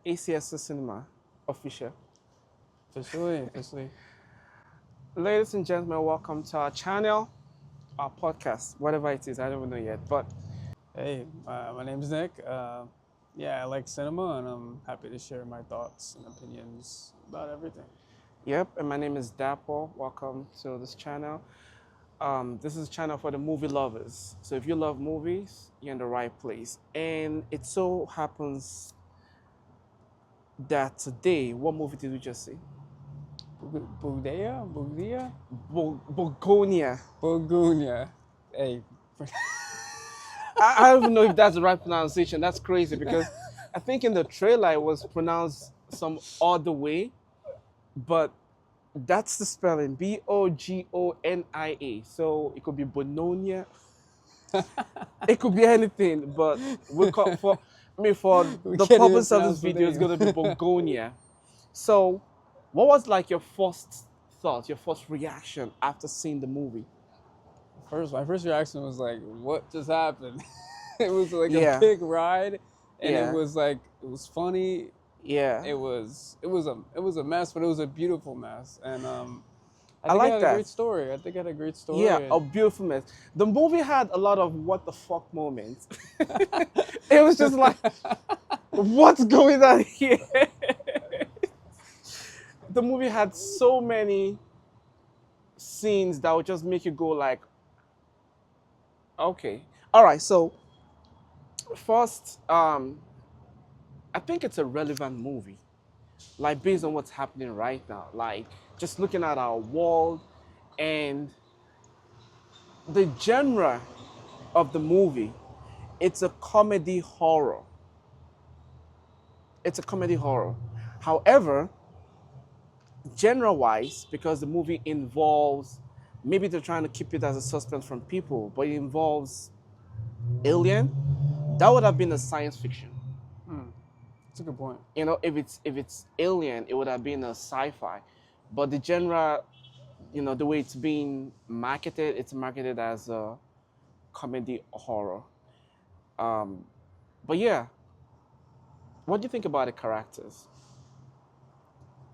ACS Cinema official. Officially. Ladies and gentlemen, welcome to our channel, our podcast, whatever it is. I don't even know yet, but Hey, my name's Nick. Yeah, I like cinema, and I'm happy to share my thoughts and opinions about everything. yep. And my name is Dapo. Welcome to this channel. This is a channel for the movie lovers. So if you love movies, you're in the right place. And it so happens that today, what movie did we just see? Bugia? Bugonia. Bugonia. Hey, I don't even know if that's the right pronunciation. That's crazy because I think in the trailer it was pronounced some other way, but that's the spelling Bogonia. So it could be Bononia. It could be anything, but we call for for we the can't even purpose of this pronounce the video, it's name. gonna be Bogonia. So, what was like your first thought, your first reaction after seeing the movie? My first reaction was like, what just happened? It was like Yeah. a big ride, and Yeah. it was funny. Yeah, It was a mess, but it was a beautiful mess, and I I think like it had that. a great story. I think it had a great story. Yeah, and- a beautiful mess. The movie had a lot of what the fuck moments. It was just like, what's going on here? The movie had so many scenes that would just make you go like, okay. All right, so first, I think it's a relevant movie. Like based on what's happening right now. Like just looking at our world and the genre of the movie, it's a comedy horror. It's a comedy horror. However, genre-wise, because the movie involves, maybe they're trying to keep it as a suspense from people, but it involves alien, that would have been a science fiction. That's a good point. You know, if it's alien, it would have been a sci-fi. But the genre, the way it's being marketed, it's marketed as a comedy horror. Um, but yeah, what do you think about the characters?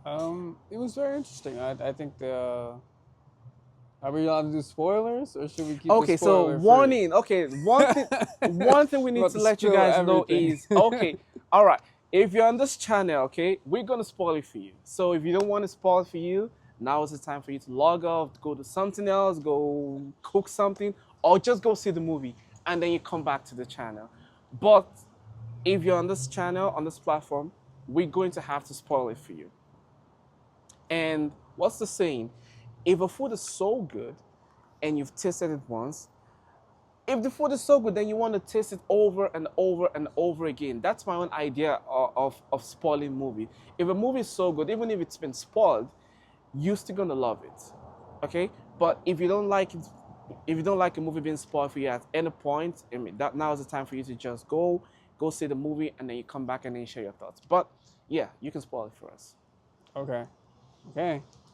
It was very interesting. I think the. Are we allowed to do spoilers, or should we keep? Okay, the so spoiler free? warning. Okay, one thing we need About to to let you spill guys know everything. is okay. All right, if you're on this channel, okay, we're gonna spoil it for you. So if you don't want to spoil it for you, now is the time for you to log off, go to something else, go cook something, or just go see the movie, and then you come back to the channel. But if you're on this channel, on this platform, we're going to have to spoil it for you. And what's the saying? If a food is so good and you've tasted it once, if the food is so good, then you want to taste it over and over and over again. That's my own idea of spoiling movie. If a movie is so good, even if it's been spoiled, you're still gonna love it. Okay? But if you don't like it, if you don't like a movie being spoiled for you at any point, I mean that now is the time for you to just go see the movie and then you come back and then you share your thoughts. But yeah, you can spoil it for us. Okay.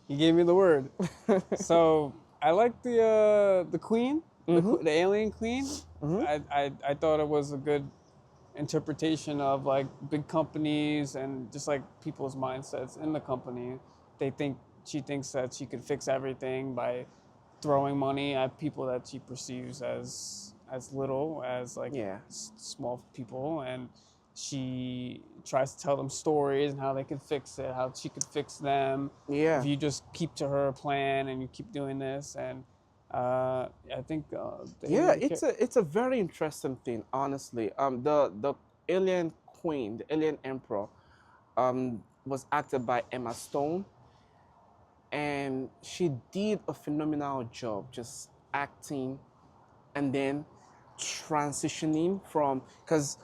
You gave me the word. So I like the queen, the alien queen. I thought it was a good interpretation of like big companies and just like people's mindsets in the company. She thinks that she could fix everything by throwing money at people that she perceives as little as like Yeah. small people, and she tries to tell them stories and how they can fix it, how she could fix them Yeah. if you just keep to her plan and you keep doing this. And I think Yeah, it's a very interesting thing, honestly. The alien queen, the alien emperor, was acted by Emma Stone, and she did a phenomenal job just acting and then transitioning from because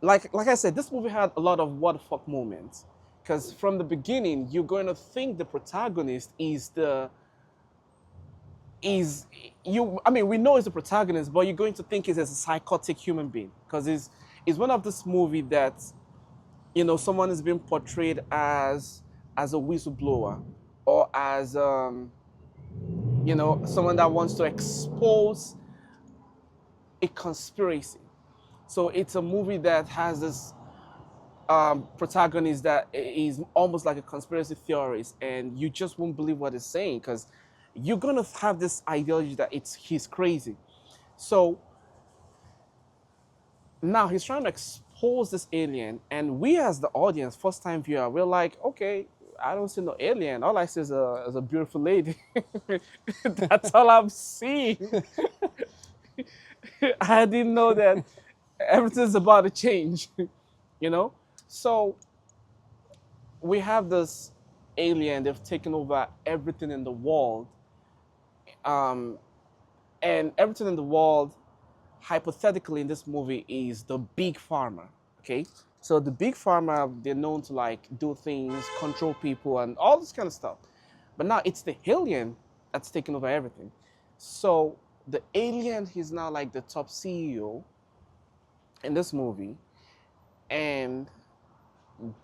like I said, this movie had a lot of what the fuck moments. Because from the beginning, you're going to think the protagonist is you I mean we know he's the protagonist, but you're going to think he's a psychotic human being because he's one of this movie that someone is being portrayed as a whistleblower or as someone that wants to expose a conspiracy. So it's a movie that has this protagonist that is almost like a conspiracy theorist, and you just won't believe what he's saying because you're gonna have this ideology that he's crazy. So now he's trying to expose this alien, and we as the audience, first time viewer, we're like, okay, I don't see no alien. All I see is a beautiful lady. That's all I'm seeing. I didn't know that everything's about to change, you know? So we have this alien, they've taken over everything in the world. Um, and everything in the world, hypothetically in this movie, is the big pharma. Okay? So the big pharma, they're known to like do things, control people, and all this kind of stuff. But now it's the alien that's taking over everything. So the alien, he's now like the top CEO in this movie, and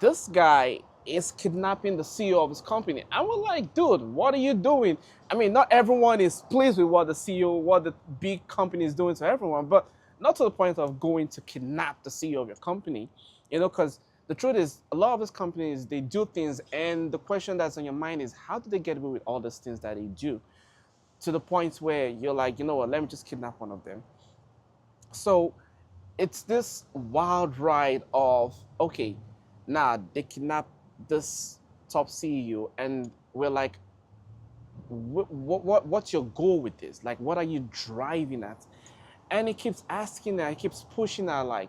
this guy is kidnapping the CEO of his company. And we're like, dude, what are you doing? I mean, not everyone is pleased with what the CEO, what the big company is doing to everyone, but not to the point of going to kidnap the CEO of your company, you know, because the truth is, a lot of these companies, they do things, and the question that's on your mind is, how do they get away with all these things that they do? To the point where you're like, you know what, let me just kidnap one of them. So it's this wild ride of, okay, now they kidnap this top CEO, and we're like, what's your goal with this? Like, what are you driving at? And he keeps asking her, he keeps pushing her, like,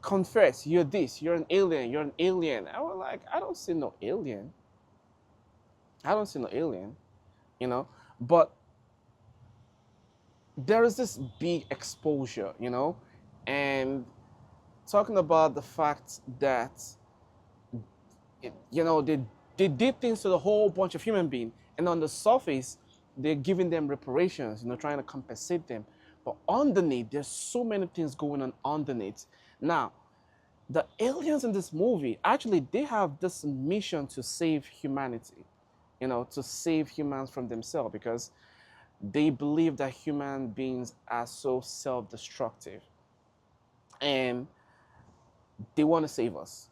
confess, you're this, you're an alien, you're an alien. And we're like, I don't see no alien. I don't see no alien, you know? But there is this big exposure, you know? And talking about the fact that, you know, they did things to the whole bunch of human beings, and on the surface, they're giving them reparations, you know, trying to compensate them. But underneath, there's so many things going on underneath. Now, the aliens in this movie, actually, they have this mission to save humanity, you know, to save humans from themselves, because they believe that human beings are so self-destructive, and they want to save us.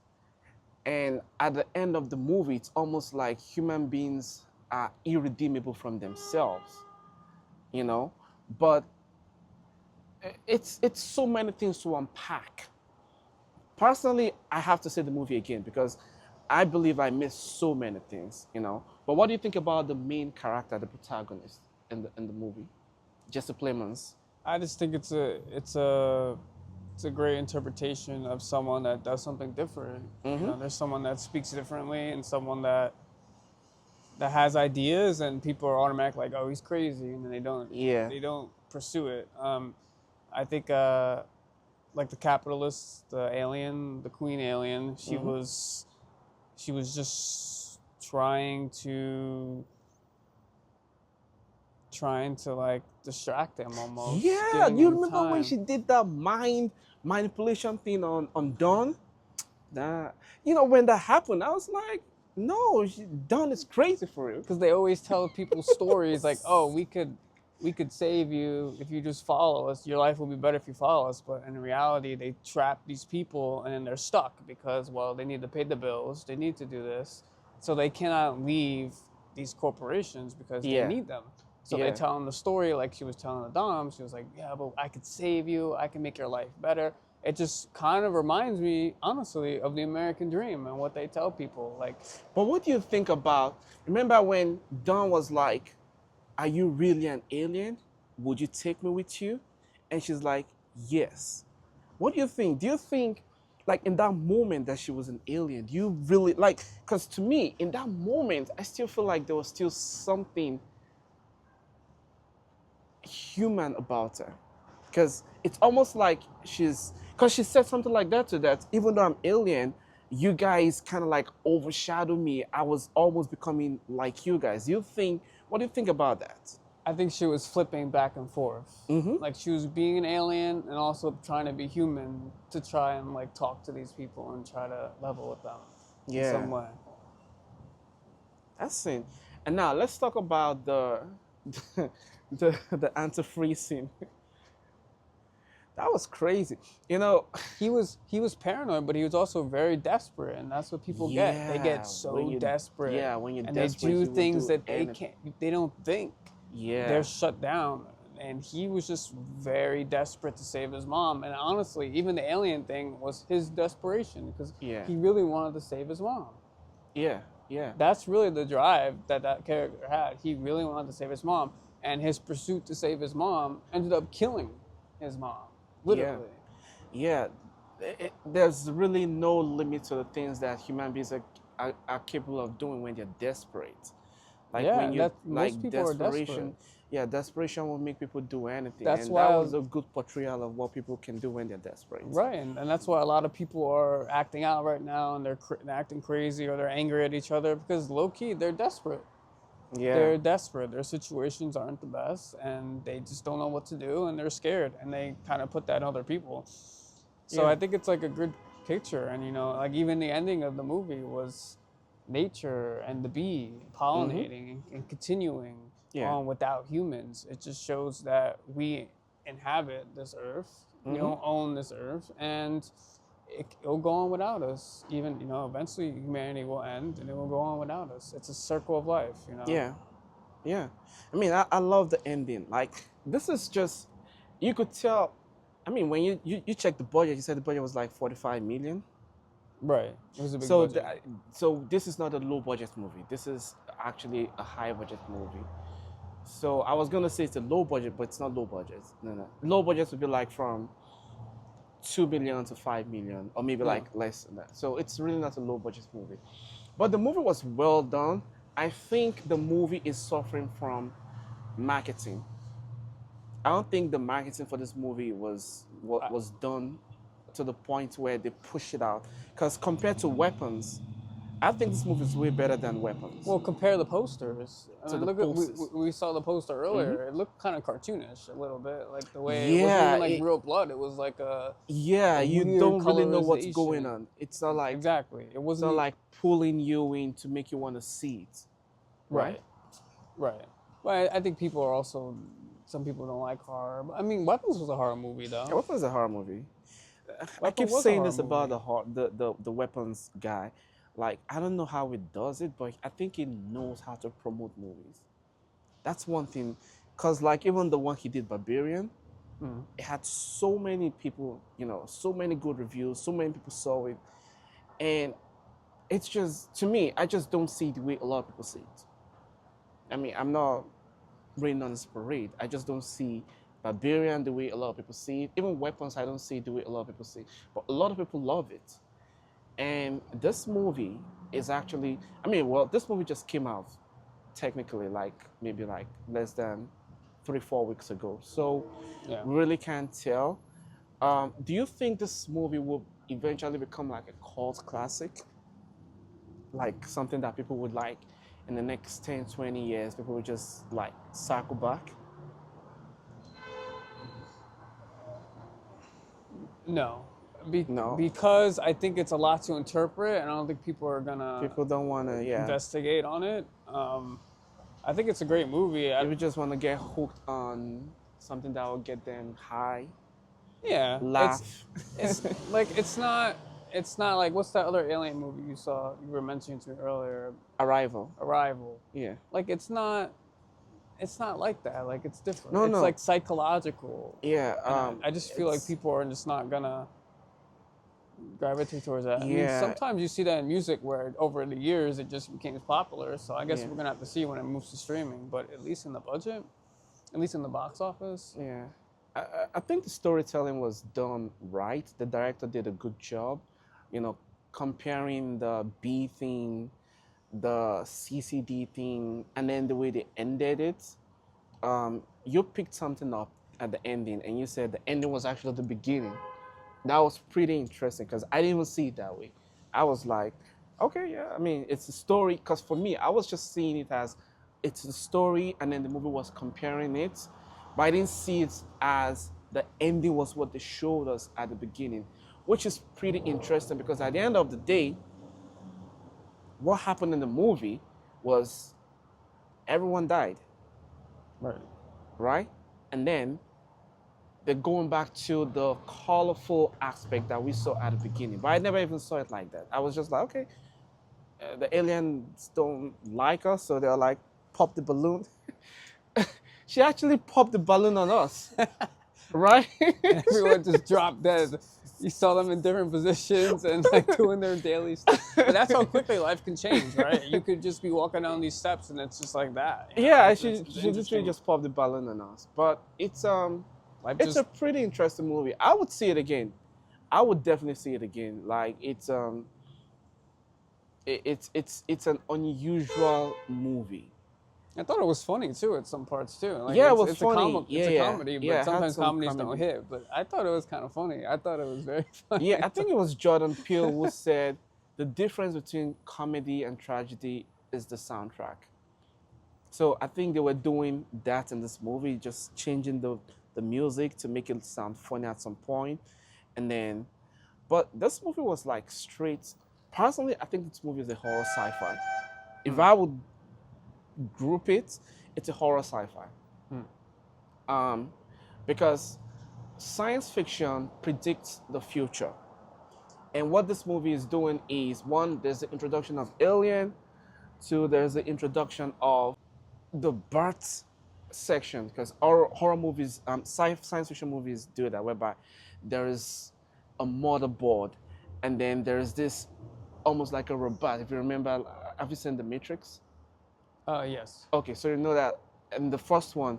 And at the end of the movie, it's almost like human beings are irredeemable from themselves, you know? But it's so many things to unpack. Personally, I have to say the movie again because I believe I missed so many things, you know? But what do you think about the main character, the protagonist in the movie, Jesse Plemons? I just think it's a great interpretation of someone that does something different. You know, there's someone that speaks differently and someone that has ideas, and people are automatically like, oh, he's crazy, and then Yeah. they don't pursue it. I think like the capitalist, the alien, the queen alien, she was just trying to like distract him almost. Yeah, giving you him remember when time. she did that mind manipulation thing on Dawn? That, you know, when that happened, I was like, no, Dawn is crazy for real. Because they always tell people stories like, oh, we could save you if you just follow us. Your life will be better if you follow us. But in reality, they trap these people and then they're stuck because, well, they need to pay the bills. They need to do this. So they cannot leave these corporations because they Yeah. need them. So Yeah. they tell them the story like she was telling the Dom. She was like, yeah, but I could save you. I can make your life better. It just kind of reminds me, honestly, of the American dream and what they tell people. Like, But what do you think about, remember when Dawn was like, are you really an alien? Would you take me with you? And she's like, yes. What do you think? Do you think, like, in that moment that she was an alien, do you really, like, because to me, in that moment, I still feel like there was still something human about her. Because it's almost like because she said something like that to that, even though I'm alien, you guys kind of like overshadow me. I was almost becoming like you guys. What do you think about that? I think she was flipping back and forth. Like she was being an alien and also trying to be human to try and like talk to these people and try to level with them in some way. That's it. And now let's talk about the antifreeze scene. The That was crazy. You know, He was paranoid, but he was also very desperate, and that's what people get. They get yeah, so desperate, yeah, when you're and they desperate, do you will things do that they anything. can't. They don't think. Yeah. They're shut down. And he was just very desperate to save his mom. And honestly, even the alien thing was his desperation because Yeah. he really wanted to save his mom. Yeah. Yeah. That's really the drive that that character had. He really wanted to save his mom. And his pursuit to save his mom ended up killing his mom, Yeah. literally. Yeah. There's really no limit to the things that human beings are capable of doing when they're desperate. Like Yeah, when and you that most like people are desperate. desperation, yeah, desperation will make people do anything, That's and that why, was a good portrayal of what people can do when they're desperate. right, and that's why a lot of people are acting out right now, and they're acting crazy or they're angry at each other because low key they're desperate. Yeah, They're desperate. Their situations aren't the best, and they just don't know what to do, and they're scared, and they kind of put that on other people. So yeah, I think it's like a good picture, and like even the ending of the movie was nature and the bee mm-hmm. pollinating and continuing Yeah, on without humans. It just shows that we inhabit this earth. We mm-hmm. don't own this earth, and it'll go on without us. Even eventually humanity will end, and it will go on without us. It's a circle of life. Yeah, yeah. I mean, I love the ending. Like this is just you could tell. I mean, when you check the budget, you said the budget was like 45 million. Right. It was a big So budget. so this is not a low budget movie. This is actually a high budget movie. So I was gonna say it's a low budget, but it's not low budget. No, no. Low budget would be like from 2 million to 5 million, or maybe Yeah. like less than that. So it's really not a low budget movie. But the movie was well done. I think the movie is suffering from marketing. I don't think the marketing for this movie was what was done to the point where they push it out. Because compared to Weapons, I think this movie is way better than Weapons. Well, compare the posters. I To mean, the look at posters. we saw the poster earlier. It looked kind of cartoonish a little bit, like the way it wasn't Yeah, even like real blood. It was like a yeah, you weird don't really know what's going colorization. on. It's not like Exactly. It it's not wasn't like pulling you in to make you want to see it, right? right. But I think people are also some people don't like horror. I mean, Weapons was a horror movie Yeah, though. Weapons is a horror movie. I Weapons keep was a saying horror this about movie. the Weapons guy. Like I don't know how he does it, but I think he knows how to promote movies. That's one thing, cause like even the one he did, Barbarian, it had so many people, so many good reviews, so many people saw it, and it's just to me, I just don't see it the way a lot of people see it. I mean, I'm not raining on this parade. I just don't see Barbarian the way a lot of people see it. Even Weapons, I don't see it the way a lot of people see it. But a lot of people love it. And this movie is actually, I mean, well, this movie just came out technically like maybe like less than 3, 4 weeks ago. So Yeah. we really can't tell. Do you think this movie will eventually become like a cult classic? Like something that people would like in the next 10, 20 years, people would just like circle back? No. No. Because I think it's a lot to interpret, and I don't think people are gonna People don't want to, yeah. investigate on it. I think it's a great movie. People just want to get hooked on something that will get them high, Yeah, laugh. It's like it's not like what's that other alien movie you saw? You were mentioning to me earlier, Arrival. Arrival. Yeah. Like it's not like that. Like it's different. No, it's no. like psychological. Yeah. And I just feel like people are just not gonna gravitate towards that. I mean, Yeah. sometimes you see that in music where over the years it just became popular. So I guess Yeah. we're gonna have to see when it moves to streaming. But at least in the budget, at least in the box office. Yeah. I think the storytelling was done right. The director did a good job, comparing the B thing, the CCD thing, and then the way they ended it. You picked something up at the ending, and you said the ending was actually the beginning. That was pretty interesting because I didn't even see it that way. I was like, okay, yeah, I mean, it's a story. Because for me, I was just seeing it as it's a story, and then the movie was comparing it. But I didn't see it as the ending was what they showed us at the beginning, which is pretty interesting because at the end of the day, what happened in the movie was everyone died, Right. right? And then they're going back to the colorful aspect that we saw at the beginning. But I never even saw it like that. I was just like, okay, the aliens don't like us, so they're like, pop the balloon. She actually popped the balloon on us, right? And everyone just dropped dead. You saw them in different positions and like doing their daily stuff. But that's how quickly life can change, right? You could just be walking down these steps and it's just like that. You know? Yeah, It's she literally interesting. just popped the balloon on us. But Life it's a just pretty interesting movie. I would see it again. I would definitely see it again. Like it's an unusual movie. I thought it was funny too at some parts too. Like Yeah, it was it's a funny. it's Yeah, a yeah, comedy, yeah. but It had sometimes some comedies don't comedy. hit. But I thought it was kind of funny. I thought it was very funny. Yeah, I think it was Jordan Peele who said the difference between comedy and tragedy is the soundtrack. So I think they were doing that in this movie, just changing the music to make it sound funny at some point, and then. But this movie was like straight. Personally, I think this movie is a horror sci-fi. If Hmm. I would group it, it's a horror sci-fi. Hmm. Um, because science fiction predicts the future. And what this movie is doing is one, there's the introduction of Alien, two, there's the introduction of the birth section, because horror movies, science fiction movies do that, whereby there is a motherboard, and then there's this almost like a robot. If you remember, have you seen The Matrix? Yes. Okay, so you know that in the first one,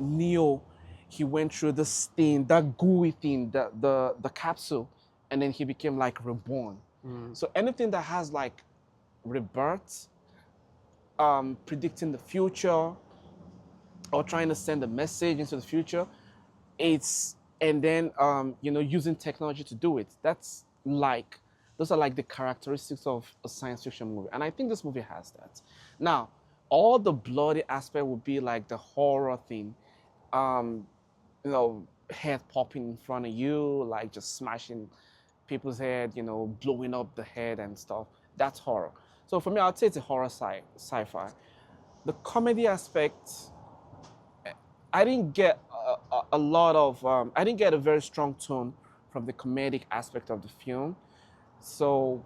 Neo, he went through this thing, that gooey thing, the capsule, and then he became like reborn. Hmm. So anything that has like rebirth, predicting the future, or trying to send a message into the future, it's and then using technology to do it. That's like those are like the characteristics of a science fiction movie, and I think this movie has that. Now, all the bloody aspect would be like the horror thing, um, head popping in front of you, like just smashing people's head, blowing up the head and stuff. That's horror. So for me, I'd say it's a horror sci-fi. The comedy aspect, I didn't get a lot of, I didn't get a very strong tone from the comedic aspect of the film. So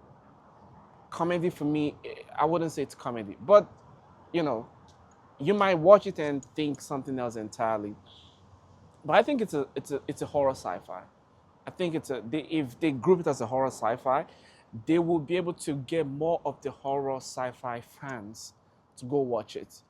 comedy for me, I wouldn't say it's comedy, but you know, you might watch it and think something else entirely. But I think it's a horror sci-fi. I think if they group it as a horror sci-fi, they will be able to get more of the horror sci-fi fans to go watch it.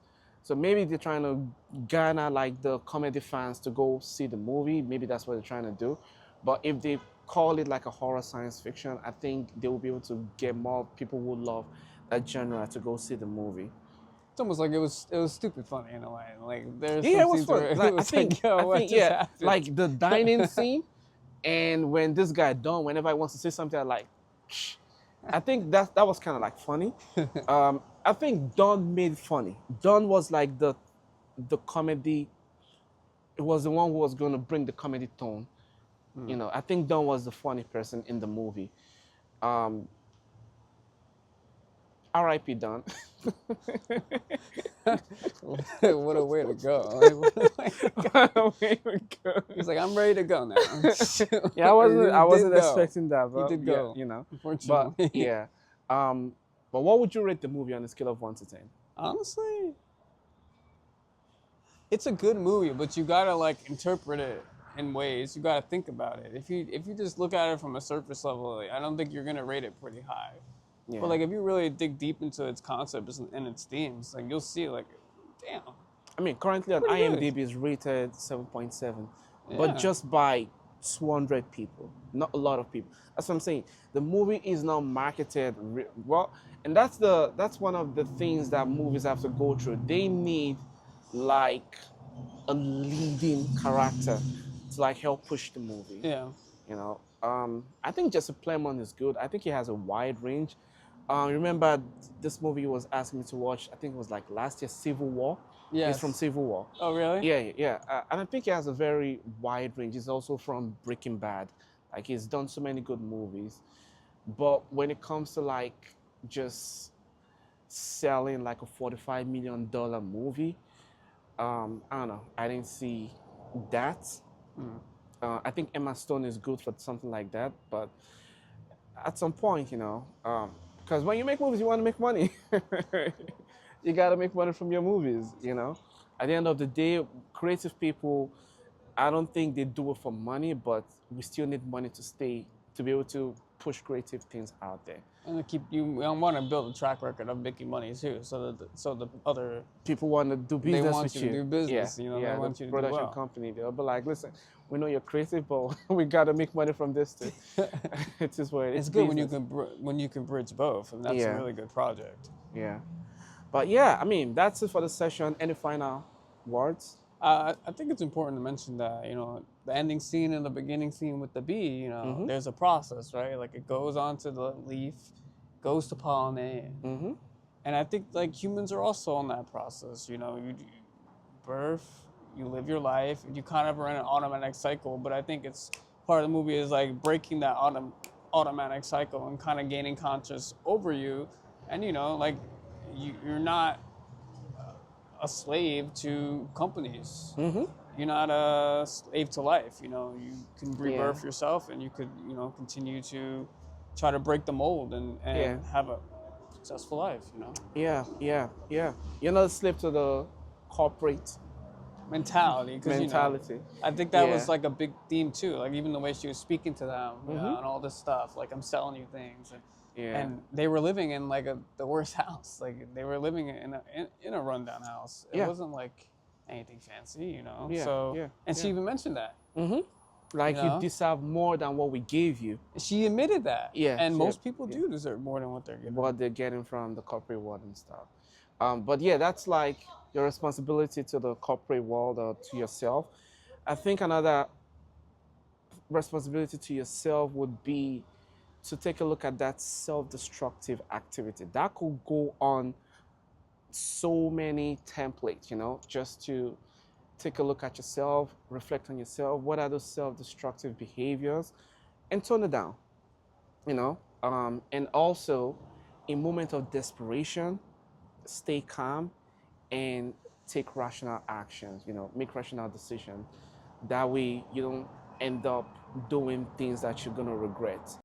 So maybe they're trying to garner like the comedy fans to go see the movie. Maybe that's what they're trying to do. But if they call it like a horror science fiction, I think they will be able to get more people who love that genre to go see the movie. It's almost like it was stupid funny in a way. Like there's Yeah, some it was scenes fun. where it Like was like, yo, I what think just yeah, happened? like the dining scene, and when this guy Don, whenever he wants to say something, I like, shh. I think that was kind of like funny. I think Don made it funny. Don was like the comedy. It was the one who was going to bring the comedy tone. I think Don was the funny person in the movie. Um, R.I.P. Don. What a way to go! Like, what a way to go. He's like, I'm ready to go now. Yeah, I He wasn't did go. expecting that, He but did yeah, go. But Unfortunately, yeah. Um, but what would you rate the movie on a scale of 1 to 10? honestly, it's a good movie, but you gotta like interpret it in ways. You gotta think about it. If you just look at it from a surface level, like, I don't think you're gonna rate it pretty high. Yeah. But like if you really dig deep into its concepts and its themes, like you'll see like, damn, I mean, currently on pretty good. IMDb is rated 7.7, but Yeah. just by 200 people, not a lot of people. That's what I'm saying. The movie is now marketed well, and that's one of the things that movies have to go through. They need like a leading character to like help push the movie. Yeah. I think Jesse Plemons is good. I think he has a wide range. Remember this movie was asking me to watch? I think it was like last year, Civil War. He's from Yes. Civil War. Oh really? Yeah, yeah, and I think he has a very wide range. He's also from Breaking Bad. Like he's done so many good movies, but when it comes to like just selling like a $45 million movie, I don't know. I didn't see that. I think Emma Stone is good for something like that, but at some point, because when you make movies, you want to make money. You got to make money from your movies. At the end of the day, creative people, I don't think they do it for money, but we still need money to be able to push creative things out there. And to keep you want to build a track record of making money too, so the other People want to do they business want with you to do business. Yeah, They yeah. The want you to do production well. company, they'll be like, listen, we know you're creative, but we got to make money from this too. It's just where It's good business. when you can bridge both, and that's a Yeah. really good project. Yeah. But yeah, I mean, that's it for the session. Any final words? I think it's important to mention that the ending scene and the beginning scene with the bee. There's a process, right? Like it goes onto the leaf, goes to pollinate, Mm-hmm. and I think like humans are also on that process. You birth, you live your life, and you kind of are in an automatic cycle. But I think it's part of the movie is like breaking that automatic cycle and kind of gaining conscious over you, and like you're not a slave to companies. Mm-hmm. You're not a slave to life. You can Yeah. rebirth yourself, and you could continue to try to break the mold and Yeah. have a successful life. Yeah, yeah, yeah. You're not a slave to the corporate Mentality, because mentality. I think that was Yeah. like a big theme too. Like even the way she was speaking to them, Mhm. and all this stuff. Like I'm selling you things, Yeah. and they were living in like the worst house. Like they were living in a rundown house. It Yeah. wasn't like anything fancy. Yeah, So yeah, and she yeah. even mentioned that. Mm-hmm. Like You you know? deserve more than what we gave you, She admitted that. Yeah, And she- most people yeah. do deserve more than what they're getting. what they're getting from the corporate world and stuff. But yeah, that's like your responsibility to the corporate world or to yourself. I think another responsibility to yourself would be to take a look at that self-destructive activity that could go on so many templates, just to take a look at yourself, reflect on yourself. What are those self-destructive behaviors, and tone it down. And also, in moment of desperation, stay calm and take rational actions. Make rational decisions. That way, you don't end up doing things that you're gonna regret.